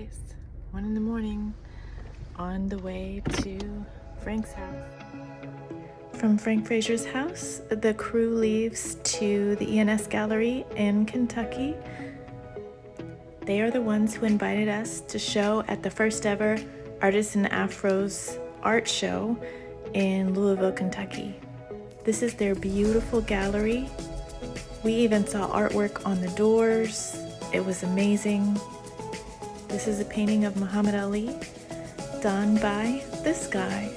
It's 1 in the morning on the way to Frank's house. From Frank Frazier's house, the crew leaves to the ENS Gallery in Kentucky. They are the ones who invited us to show at the first ever Artists and Afros art show in Louisville, Kentucky. This is their beautiful gallery. We even saw artwork on the doors. It was amazing. This is a painting of Muhammad Ali done by this guy.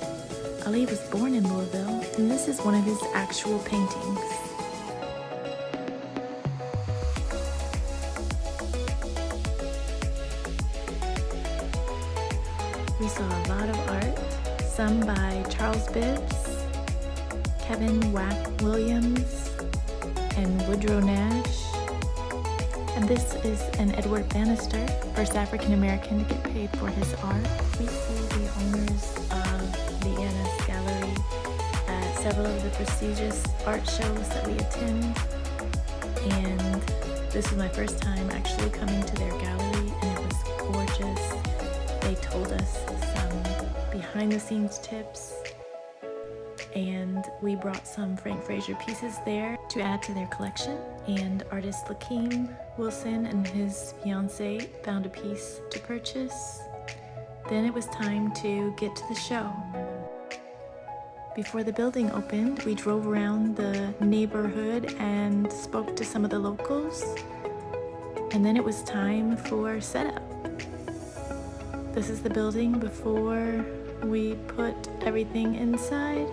Ali was born in Louisville, and this is one of his actual paintings. We saw a lot of art, some by Charles Bibbs, Kevin Wack Williams, and Woodrow Nash. And this is an Edward Bannister, first African American to get paid for his art. We see the owners of the ENS Gallery at several of the prestigious art shows that we attend. And this was my first time actually coming to their gallery, and it was gorgeous. They told us some behind the scenes tips, and we brought some Frank Frazier pieces there to add to their collection. And artist Lakeem Wilson and his fiancée found a piece to purchase. Then it was time to get to the show. Before the building opened, we drove around the neighborhood and spoke to some of the locals. And then it was time for setup. This is the building before we put everything inside.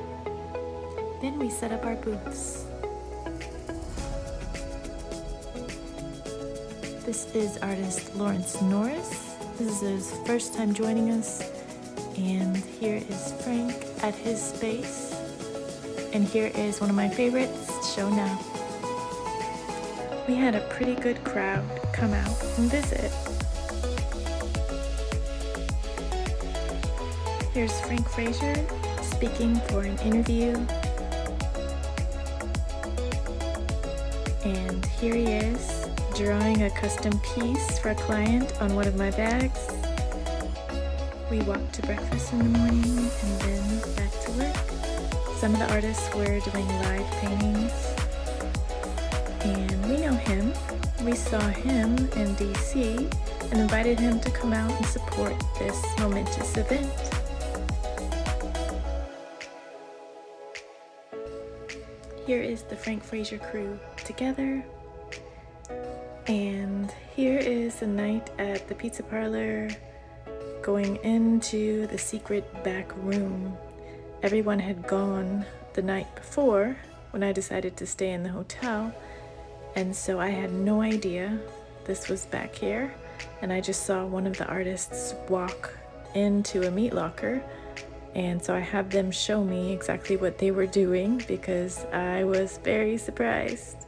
Then we set up our booths. This is artist Lawrence Norris. This is his first time joining us. And here is Frank at his space. And here is one of my favorites, Show Now. We had a pretty good crowd come out and visit. Here's Frank Frazier speaking for an interview. And here he is, drawing a custom piece for a client on one of my bags. We walked to breakfast in the morning and then back to work. Some of the artists were doing live paintings, and we know him. We saw him in DC and invited him to come out and support this momentous event. Here is the Frank Frazier crew together. And here is a night at the pizza parlor going into the secret back room. Everyone had gone the night before when I decided to stay in the hotel, and so I had no idea this was back here, and I just saw one of the artists walk into a meat locker, and so I had them show me exactly what they were doing because I was very surprised.